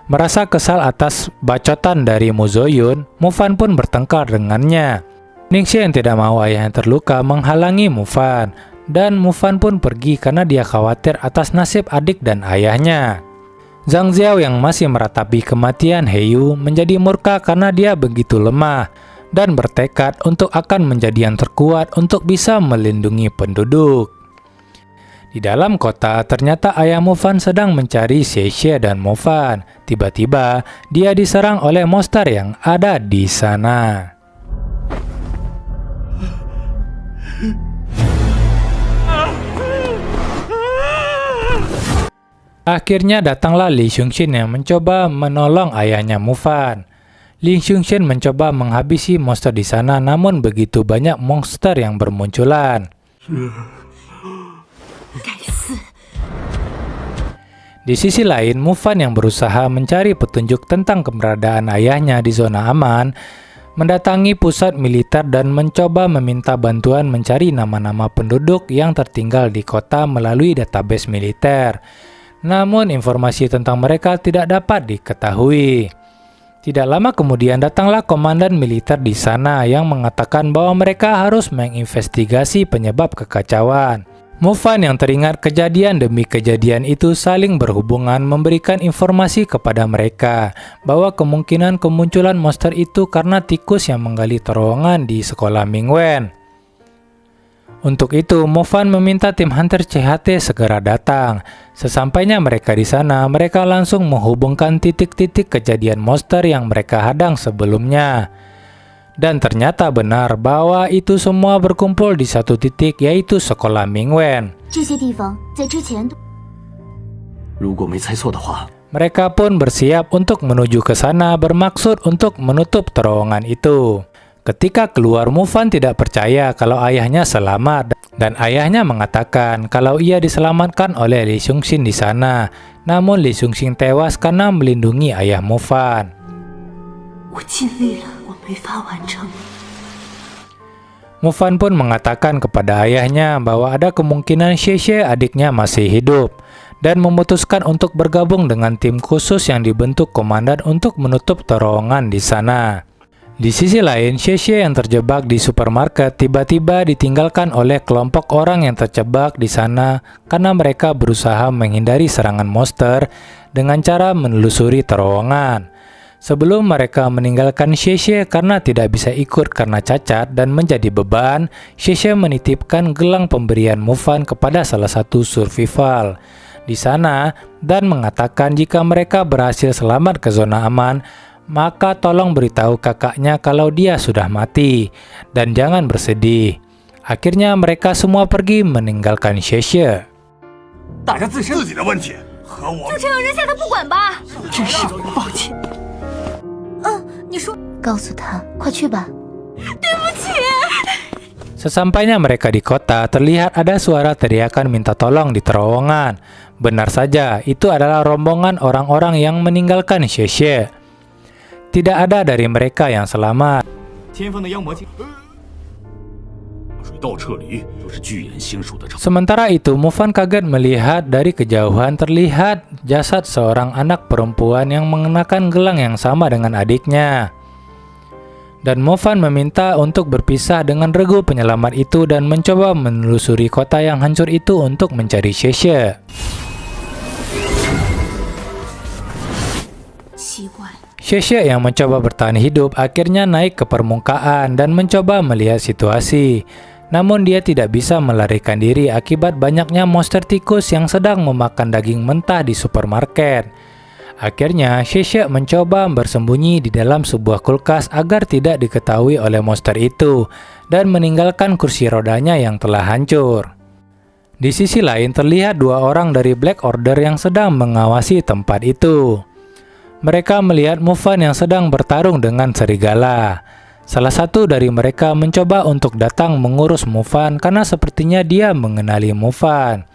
Merasa kesal atas bacotan dari Mu Zoyun, Mufan pun bertengkar dengannya. Ningxie yang tidak mau ayahnya terluka menghalangi Mufan, dan Mufan pun pergi karena dia khawatir atas nasib adik dan ayahnya. Zhang Xiao yang masih meratapi kematian He Yu menjadi murka karena dia begitu lemah, dan bertekad untuk akan menjadi yang terkuat untuk bisa melindungi penduduk. Di Di dalam kota, ternyata ayah Mufan sedang mencari Xie dan Mufan. Tiba-tiba, dia diserang oleh monster yang ada di sana. Akhirnya datanglah Li Xiongxin yang mencoba menolong ayahnya Mufan. Li Xiongxin mencoba menghabisi monster di sana, namun begitu banyak monster yang bermunculan. Di sisi lain, Mufan yang berusaha mencari petunjuk tentang keberadaan ayahnya di zona aman, mendatangi pusat militer dan mencoba meminta bantuan mencari nama-nama penduduk yang tertinggal di kota melalui database militer. Namun informasi tentang mereka tidak dapat diketahui. Tidak lama kemudian datanglah komandan militer di sana yang mengatakan bahwa mereka harus menginvestigasi penyebab kekacauan. Mufan yang teringat kejadian demi kejadian itu saling berhubungan memberikan informasi kepada mereka bahwa kemungkinan kemunculan monster itu karena tikus yang menggali terowongan di sekolah Mingwen. Untuk itu, Mufan meminta tim hunter CHT segera datang. Sesampainya mereka di sana, mereka langsung menghubungkan titik-titik kejadian monster yang mereka hadang sebelumnya. Dan ternyata benar bahwa itu semua berkumpul di satu titik, yaitu sekolah Mingwen. Mereka pun bersiap untuk menuju ke sana bermaksud untuk menutup terowongan itu. Ketika keluar, Mufan tidak percaya kalau ayahnya selamat dan ayahnya mengatakan kalau ia diselamatkan oleh Li Xiongxin di sana. Namun Li Xiongxin tewas karena melindungi ayah Mufan. Mufan pun mengatakan kepada ayahnya bahwa ada kemungkinan Xie adiknya masih hidup dan memutuskan untuk bergabung dengan tim khusus yang dibentuk komandan untuk menutup terowongan di sana. Di sisi lain, Xie yang terjebak di supermarket tiba-tiba ditinggalkan oleh kelompok orang yang terjebak di sana karena mereka berusaha menghindari serangan monster dengan cara menelusuri terowongan. Sebelum mereka meninggalkan Xie karena tidak bisa ikut karena cacat dan menjadi beban, Xie menitipkan gelang pemberian Mufan kepada salah satu survival di sana dan mengatakan jika mereka berhasil selamat ke zona aman, maka tolong beritahu kakaknya kalau dia sudah mati dan jangan bersedih. Akhirnya mereka semua pergi meninggalkan Xie. Sesampainya mereka di kota, terlihat ada suara teriakan minta tolong di terowongan. Benar saja, itu adalah rombongan orang-orang yang meninggalkan Xie. Tidak ada dari mereka yang selamat. Sementara itu, Mufan kaget melihat dari kejauhan terlihat jasad seorang anak perempuan yang mengenakan gelang yang sama dengan adiknya. Dan Mufan meminta untuk berpisah dengan regu penyelamat itu dan mencoba menelusuri kota yang hancur itu untuk mencari Xie. Xie yang mencoba bertahan hidup akhirnya naik ke permukaan dan mencoba melihat situasi. Namun dia tidak bisa melarikan diri akibat banyaknya monster tikus yang sedang memakan daging mentah di supermarket. Akhirnya Xie mencoba bersembunyi di dalam sebuah kulkas agar tidak diketahui oleh monster itu dan meninggalkan kursi rodanya yang telah hancur. Di sisi lain terlihat dua orang dari Black Order yang sedang mengawasi tempat itu. Mereka melihat Mufan yang sedang bertarung dengan serigala. Salah satu dari mereka mencoba untuk datang mengurus Mufan karena sepertinya dia mengenali Mufan.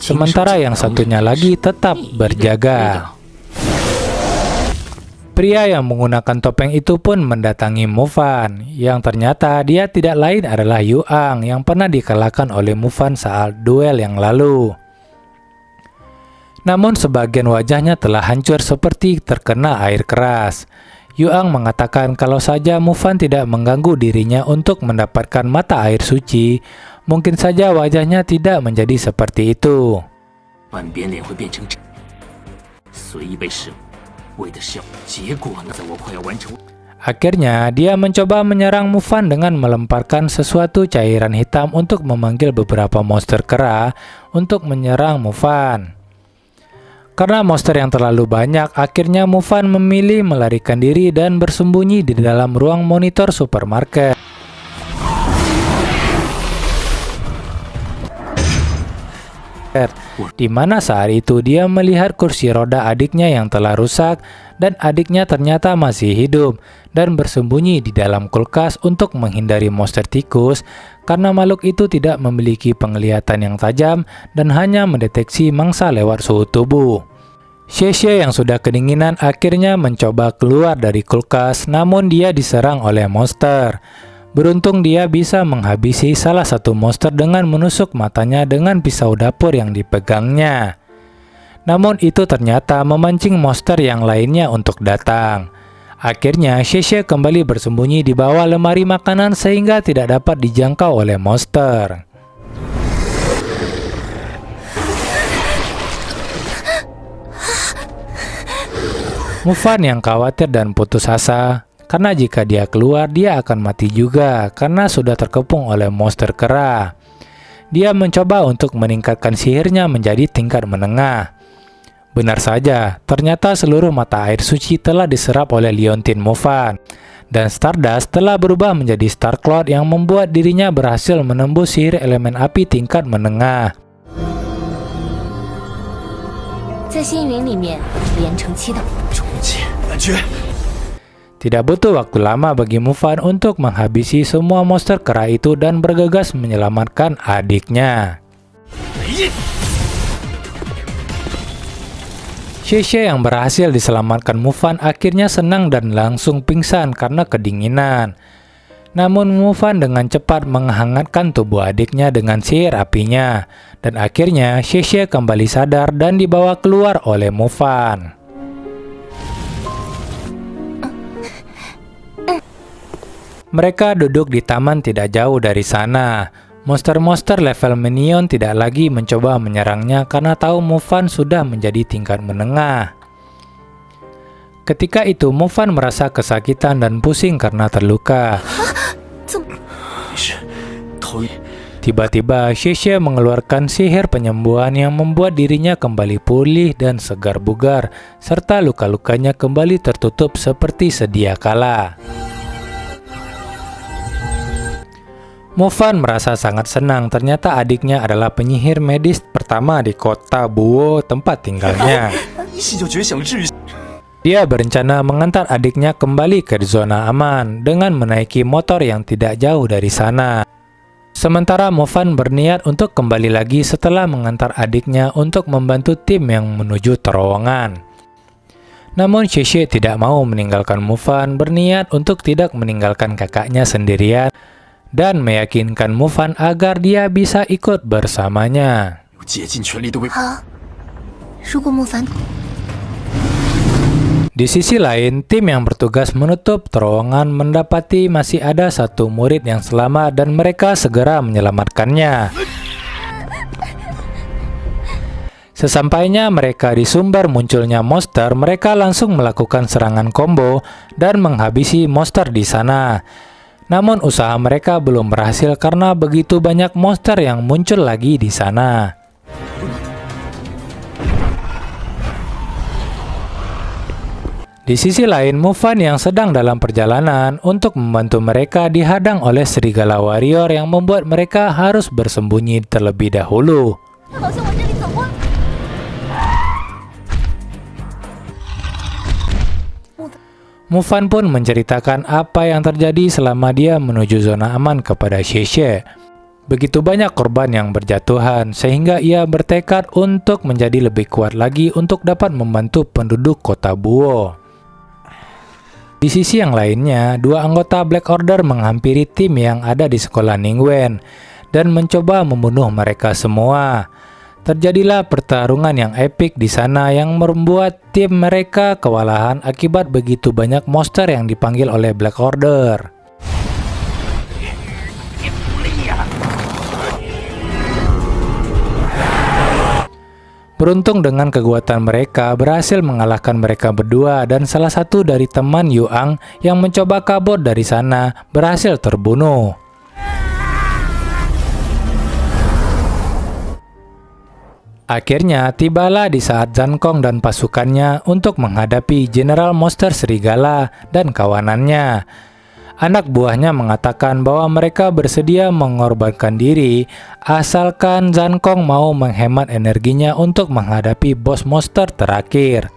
Sementara yang satunya lagi tetap berjaga. Pria yang menggunakan topeng itu pun mendatangi Mufan, yang ternyata dia tidak lain adalah Yuang yang pernah dikalahkan oleh Mufan saat duel yang lalu. Namun sebagian wajahnya telah hancur seperti terkena air keras. Yuang mengatakan kalau saja Mufan tidak mengganggu dirinya untuk mendapatkan mata air suci, mungkin saja wajahnya tidak menjadi seperti itu. Akhirnya, dia mencoba menyerang Mufan dengan melemparkan sesuatu cairan hitam untuk memanggil beberapa monster kera untuk menyerang Mufan. Karena monster yang terlalu banyak, akhirnya Mufan memilih melarikan diri dan bersembunyi di dalam ruang monitor supermarket. Di mana saat itu dia melihat kursi roda adiknya yang telah rusak dan adiknya ternyata masih hidup dan bersembunyi di dalam kulkas untuk menghindari monster tikus karena makhluk itu tidak memiliki penglihatan yang tajam dan hanya mendeteksi mangsa lewat suhu tubuh. Xie yang sudah kedinginan akhirnya mencoba keluar dari kulkas, namun dia diserang oleh monster. Beruntung dia bisa menghabisi salah satu monster dengan menusuk matanya dengan pisau dapur yang dipegangnya. Namun itu ternyata memancing monster yang lainnya untuk datang. Akhirnya Xie kembali bersembunyi di bawah lemari makanan sehingga tidak dapat dijangkau oleh monster. Mufan yang khawatir dan putus asa karena jika dia keluar, dia akan mati juga karena sudah terkepung oleh monster kera. Dia mencoba untuk meningkatkan sihirnya menjadi tingkat menengah. Benar saja, ternyata seluruh mata air suci telah diserap oleh liontin Mufan. Dan Stardust telah berubah menjadi Star Cloud yang membuat dirinya berhasil menembus sihir elemen api tingkat menengah. Tidak butuh waktu lama bagi Mufan untuk menghabisi semua monster kera itu dan bergegas menyelamatkan adiknya. Xie yang berhasil diselamatkan Mufan akhirnya senang dan langsung pingsan karena kedinginan. Namun Mufan dengan cepat menghangatkan tubuh adiknya dengan sihir apinya. Dan akhirnya Xie kembali sadar dan dibawa keluar oleh Mufan. Mereka duduk di taman tidak jauh dari sana. Monster-monster level minion tidak lagi mencoba menyerangnya karena tahu Mufan sudah menjadi tingkat menengah. Ketika itu Mufan merasa kesakitan dan pusing karena terluka. Tiba-tiba Xie mengeluarkan sihir penyembuhan yang membuat dirinya kembali pulih dan segar bugar, serta luka-lukanya kembali tertutup seperti sedia kala. Mufan merasa sangat senang, ternyata adiknya adalah penyihir medis pertama di kota Buo tempat tinggalnya. Dia berencana mengantar adiknya kembali ke zona aman dengan menaiki motor yang tidak jauh dari sana. Sementara Mufan berniat untuk kembali lagi setelah mengantar adiknya untuk membantu tim yang menuju terowongan. Namun Xie tidak mau meninggalkan Mufan, berniat untuk tidak meninggalkan kakaknya sendirian dan meyakinkan Mufan agar dia bisa ikut bersamanya. Di sisi lain, tim yang bertugas menutup terowongan mendapati masih ada satu murid yang selamat dan mereka segera menyelamatkannya. Sesampainya mereka di sumber munculnya monster, mereka langsung melakukan serangan combo dan menghabisi monster di sana. Namun usaha mereka belum berhasil karena begitu banyak monster yang muncul lagi di sana. Di sisi lain, Mufan yang sedang dalam perjalanan untuk membantu mereka dihadang oleh serigala warrior yang membuat mereka harus bersembunyi terlebih dahulu. Mufan pun menceritakan apa yang terjadi selama dia menuju zona aman kepada Xie. Begitu banyak korban yang berjatuhan, sehingga ia bertekad untuk menjadi lebih kuat lagi untuk dapat membantu penduduk kota Buo. Di sisi yang lainnya, dua anggota Black Order menghampiri tim yang ada di sekolah Ningwen dan mencoba membunuh mereka semua. Terjadilah pertarungan yang epik di sana yang membuat tim mereka kewalahan akibat begitu banyak monster yang dipanggil oleh Black Order. Beruntung dengan kekuatan mereka berhasil mengalahkan mereka berdua, dan salah satu dari teman Yuang yang mencoba kabur dari sana berhasil terbunuh. Akhirnya tibalah di saat Zankong dan pasukannya untuk menghadapi Jenderal Monster Serigala dan kawanannya. Anak buahnya mengatakan bahwa mereka bersedia mengorbankan diri asalkan Zankong mau menghemat energinya untuk menghadapi bos monster terakhir.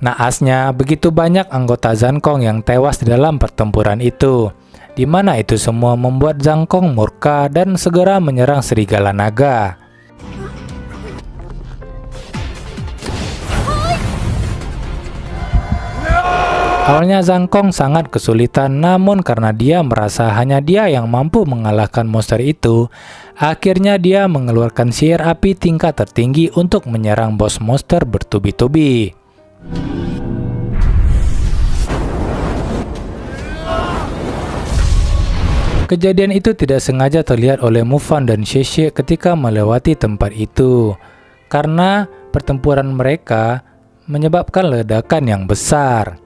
Naasnya, begitu banyak anggota Zankong yang tewas di dalam pertempuran itu, di mana itu semua membuat Zankong murka dan segera menyerang serigala naga. Awalnya Zankong sangat kesulitan, namun karena dia merasa hanya dia yang mampu mengalahkan monster itu, akhirnya dia mengeluarkan sihir api tingkat tertinggi untuk menyerang bos monster bertubi-tubi. Kejadian itu tidak sengaja terlihat oleh Mufan dan Xie ketika melewati tempat itu, karena pertempuran mereka menyebabkan ledakan yang besar.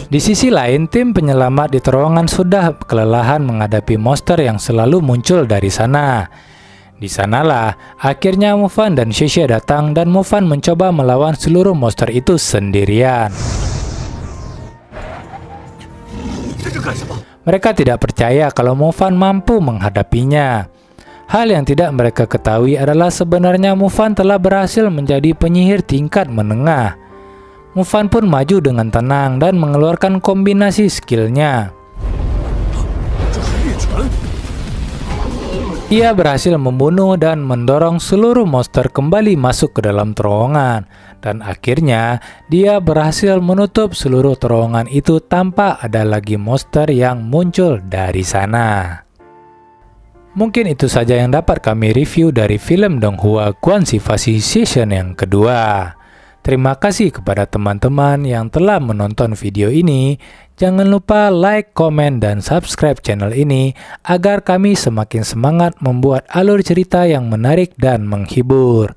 Di sisi lain, tim penyelamat di terowongan sudah kelelahan menghadapi monster yang selalu muncul dari sana. Di sanalah akhirnya Mufan dan Xie datang, dan Mufan mencoba melawan seluruh monster itu sendirian. Mereka tidak percaya kalau Mufan mampu menghadapinya. Hal yang tidak mereka ketahui adalah sebenarnya Mufan telah berhasil menjadi penyihir tingkat menengah. Mufan pun maju dengan tenang dan mengeluarkan kombinasi skillnya. Ia berhasil membunuh dan mendorong seluruh monster kembali masuk ke dalam terowongan. Dan akhirnya dia berhasil menutup seluruh terowongan itu tanpa ada lagi monster yang muncul dari sana. Mungkin itu saja yang dapat kami review dari film Donghua Guanxi Season yang kedua. Terima kasih kepada teman-teman yang telah menonton video ini. Jangan lupa like, komen, dan subscribe channel ini agar kami semakin semangat membuat alur cerita yang menarik dan menghibur.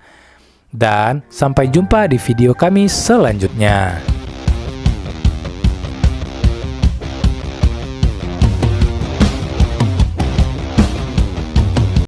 Dan sampai jumpa di video kami selanjutnya.